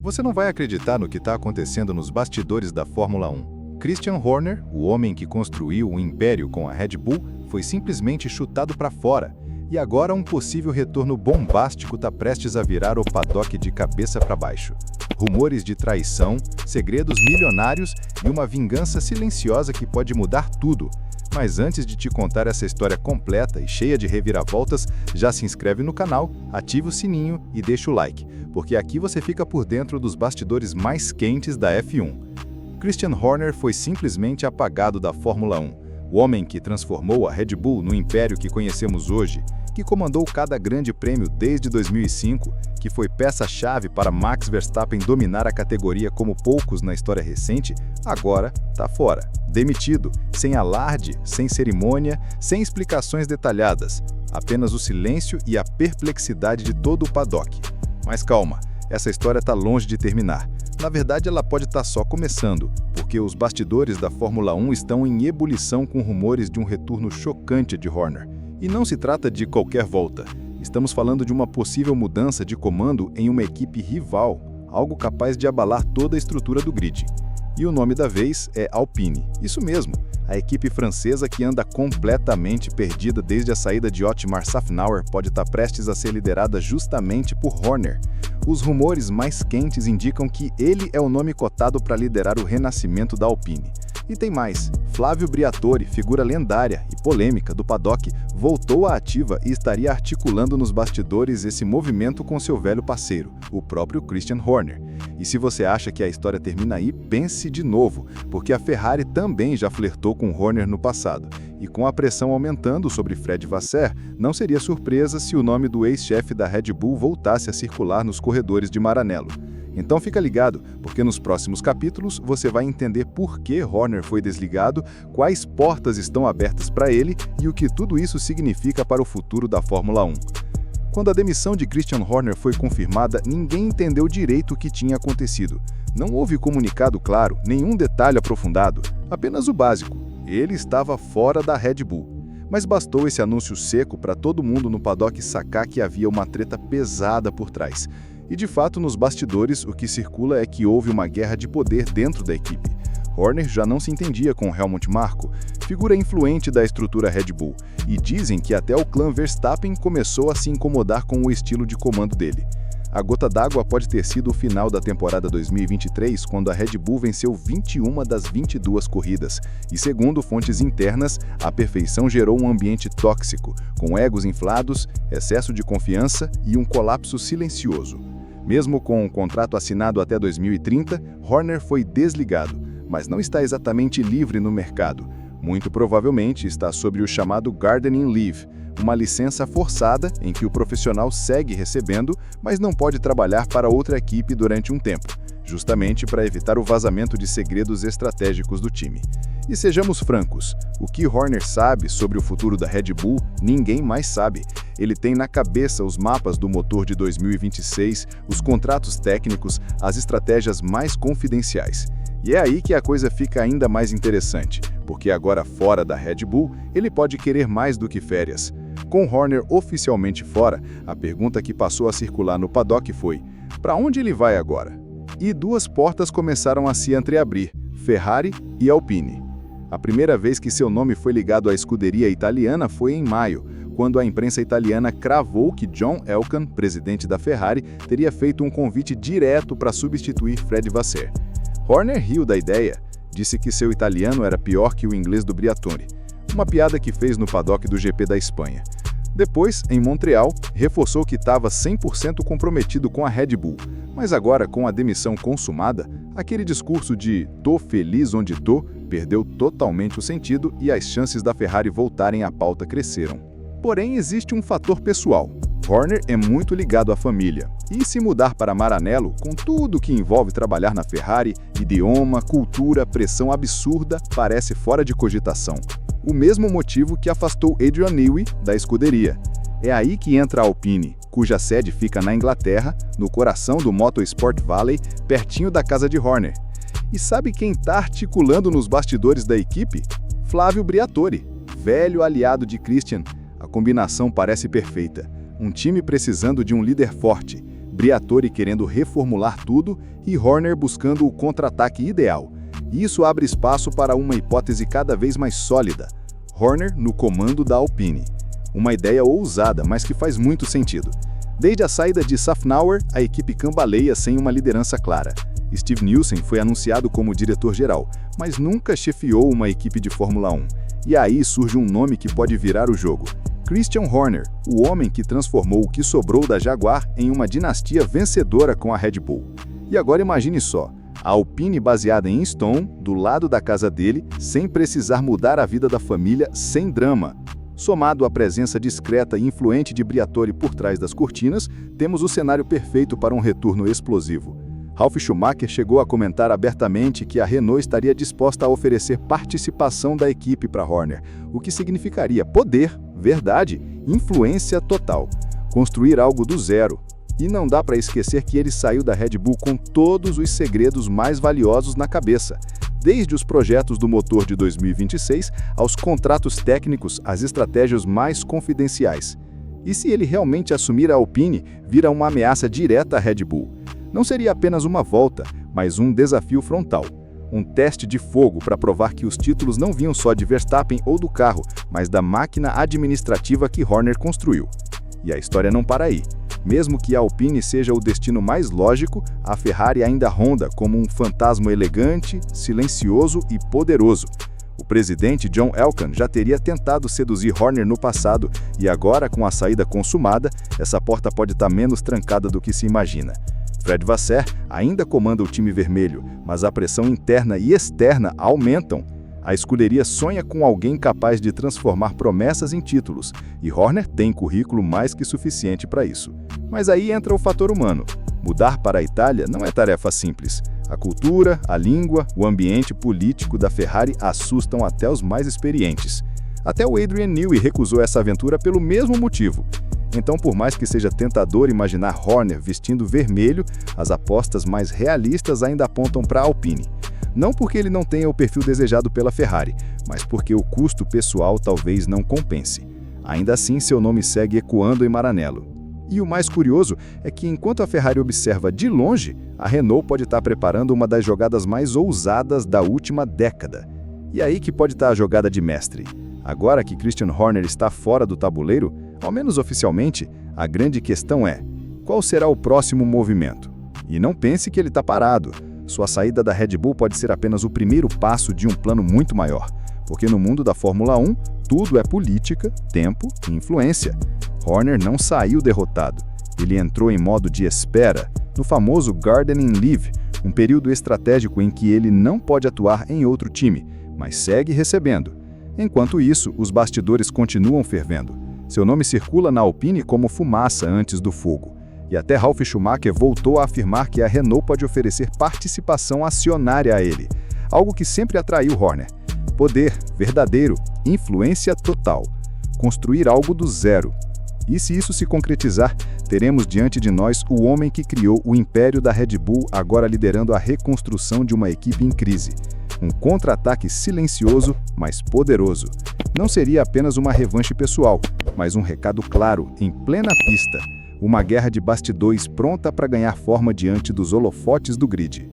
Você não vai acreditar no que está acontecendo nos bastidores da Fórmula 1. Christian Horner, o homem que construiu o império com a Red Bull, foi simplesmente chutado para fora. E agora um possível retorno bombástico está prestes a virar o paddock de cabeça para baixo. Rumores de traição, segredos milionários e uma vingança silenciosa que pode mudar tudo. Mas antes de te contar essa história completa e cheia de reviravoltas, já se inscreve no canal, ativa o sininho e deixa o like, porque aqui você fica por dentro dos bastidores mais quentes da F1. Christian Horner foi simplesmente apagado da Fórmula 1, o homem que transformou a Red Bull no império que conhecemos hoje, que comandou cada grande prêmio desde 2005, que foi peça-chave para Max Verstappen dominar a categoria como poucos na história recente, agora está fora, demitido, sem alarde, sem cerimônia, sem explicações detalhadas, apenas o silêncio e a perplexidade de todo o paddock. Mas calma, essa história está longe de terminar. Na verdade, ela pode estar só começando, porque os bastidores da Fórmula 1 estão em ebulição com rumores de um retorno chocante de Horner. E não se trata de qualquer volta. Estamos falando de uma possível mudança de comando em uma equipe rival, algo capaz de abalar toda a estrutura do grid. E o nome da vez é Alpine. Isso mesmo, a equipe francesa que anda completamente perdida desde a saída de Otmar Szafnauer pode estar prestes a ser liderada justamente por Horner. Os rumores mais quentes indicam que ele é o nome cotado para liderar o renascimento da Alpine. E tem mais, Flávio Briatore, figura lendária e polêmica do paddock, voltou à ativa e estaria articulando nos bastidores esse movimento com seu velho parceiro, o próprio Christian Horner. E se você acha que a história termina aí, pense de novo, porque a Ferrari também já flertou com Horner no passado. E com a pressão aumentando sobre Fred Vasseur, não seria surpresa se o nome do ex-chefe da Red Bull voltasse a circular nos corredores de Maranello. Então fica ligado, porque nos próximos capítulos você vai entender por que Horner foi desligado, quais portas estão abertas para ele e o que tudo isso significa para o futuro da Fórmula 1. Quando a demissão de Christian Horner foi confirmada, ninguém entendeu direito o que tinha acontecido. Não houve comunicado claro, nenhum detalhe aprofundado, apenas o básico. Ele estava fora da Red Bull. Mas bastou esse anúncio seco para todo mundo no paddock sacar que havia uma treta pesada por trás. E de fato, nos bastidores, o que circula é que houve uma guerra de poder dentro da equipe. Horner já não se entendia com Helmut Marko, figura influente da estrutura Red Bull, e dizem que até o clã Verstappen começou a se incomodar com o estilo de comando dele. A gota d'água pode ter sido o final da temporada 2023, quando a Red Bull venceu 21 das 22 corridas, e segundo fontes internas, a perfeição gerou um ambiente tóxico, com egos inflados, excesso de confiança e um colapso silencioso. Mesmo com um contrato assinado até 2030, Horner foi desligado, mas não está exatamente livre no mercado. Muito provavelmente está sob o chamado Gardening Leave, uma licença forçada em que o profissional segue recebendo, mas não pode trabalhar para outra equipe durante um tempo, justamente para evitar o vazamento de segredos estratégicos do time. E sejamos francos, o que Horner sabe sobre o futuro da Red Bull, ninguém mais sabe. Ele tem na cabeça os mapas do motor de 2026, os contratos técnicos, as estratégias mais confidenciais. E é aí que a coisa fica ainda mais interessante, porque agora fora da Red Bull, ele pode querer mais do que férias. Com Horner oficialmente fora, a pergunta que passou a circular no paddock foi: para onde ele vai agora? E duas portas começaram a se entreabrir, Ferrari e Alpine. A primeira vez que seu nome foi ligado à escuderia italiana foi em maio, quando a imprensa italiana cravou que John Elkann, presidente da Ferrari, teria feito um convite direto para substituir Fred Vasseur. Horner riu da ideia, disse que seu italiano era pior que o inglês do Briatore, uma piada que fez no paddock do GP da Espanha. Depois, em Montreal, reforçou que estava 100% comprometido com a Red Bull, mas agora, com a demissão consumada, aquele discurso de "tô feliz onde tô" perdeu totalmente o sentido e as chances da Ferrari voltarem à pauta cresceram. Porém, existe um fator pessoal. Horner é muito ligado à família, e se mudar para Maranello, com tudo que envolve trabalhar na Ferrari, idioma, cultura, pressão absurda, parece fora de cogitação. O mesmo motivo que afastou Adrian Newey da escuderia. É aí que entra a Alpine, cuja sede fica na Inglaterra, no coração do Motorsport Valley, pertinho da casa de Horner. E sabe quem está articulando nos bastidores da equipe? Flávio Briatore, velho aliado de Christian. A combinação parece perfeita. Um time precisando de um líder forte, Briatore querendo reformular tudo e Horner buscando o contra-ataque ideal. E isso abre espaço para uma hipótese cada vez mais sólida: Horner no comando da Alpine. Uma ideia ousada, mas que faz muito sentido. Desde a saída de Safnauer, a equipe cambaleia sem uma liderança clara. Steve Nielsen foi anunciado como diretor-geral, mas nunca chefiou uma equipe de Fórmula 1. E aí surge um nome que pode virar o jogo: Christian Horner, o homem que transformou o que sobrou da Jaguar em uma dinastia vencedora com a Red Bull. E agora imagine só, a Alpine baseada em Stone, do lado da casa dele, sem precisar mudar a vida da família, sem drama. Somado à presença discreta e influente de Briatore por trás das cortinas, temos o cenário perfeito para um retorno explosivo. Ralf Schumacher chegou a comentar abertamente que a Renault estaria disposta a oferecer participação da equipe para Horner, o que significaria poder, verdade, influência total. Construir algo do zero. E não dá para esquecer que ele saiu da Red Bull com todos os segredos mais valiosos na cabeça. Desde os projetos do motor de 2026 aos contratos técnicos, as estratégias mais confidenciais. E se ele realmente assumir a Alpine, vira uma ameaça direta à Red Bull. Não seria apenas uma volta, mas um desafio frontal. Um teste de fogo para provar que os títulos não vinham só de Verstappen ou do carro, mas da máquina administrativa que Horner construiu. E a história não para aí. Mesmo que a Alpine seja o destino mais lógico, a Ferrari ainda ronda como um fantasma elegante, silencioso e poderoso. O presidente John Elkann já teria tentado seduzir Horner no passado e agora, com a saída consumada, essa porta pode estar menos trancada do que se imagina. Fred Vasseur ainda comanda o time vermelho, mas a pressão interna e externa aumentam. A escuderia sonha com alguém capaz de transformar promessas em títulos, e Horner tem currículo mais que suficiente para isso. Mas aí entra o fator humano. Mudar para a Itália não é tarefa simples. A cultura, a língua, o ambiente político da Ferrari assustam até os mais experientes. Até o Adrian Newey recusou essa aventura pelo mesmo motivo. Então, por mais que seja tentador imaginar Horner vestindo vermelho, as apostas mais realistas ainda apontam para a Alpine. Não porque ele não tenha o perfil desejado pela Ferrari, mas porque o custo pessoal talvez não compense. Ainda assim, seu nome segue ecoando em Maranello. E o mais curioso é que, enquanto a Ferrari observa de longe, a Renault pode estar preparando uma das jogadas mais ousadas da última década. E aí que pode estar a jogada de mestre. Agora que Christian Horner está fora do tabuleiro, ao menos oficialmente, a grande questão é: qual será o próximo movimento? E não pense que ele está parado. Sua saída da Red Bull pode ser apenas o primeiro passo de um plano muito maior, porque no mundo da Fórmula 1, tudo é política, tempo e influência. Horner não saiu derrotado. Ele entrou em modo de espera, no famoso Gardening Leave, um período estratégico em que ele não pode atuar em outro time, mas segue recebendo. Enquanto isso, os bastidores continuam fervendo. Seu nome circula na Alpine como fumaça antes do fogo. E até Ralf Schumacher voltou a afirmar que a Renault pode oferecer participação acionária a ele, algo que sempre atraiu Horner. Poder verdadeiro, influência total. Construir algo do zero. E se isso se concretizar, teremos diante de nós o homem que criou o império da Red Bull, agora liderando a reconstrução de uma equipe em crise. Um contra-ataque silencioso, mas poderoso. Não seria apenas uma revanche pessoal, mas um recado claro, em plena pista. Uma guerra de bastidores pronta para ganhar forma diante dos holofotes do grid.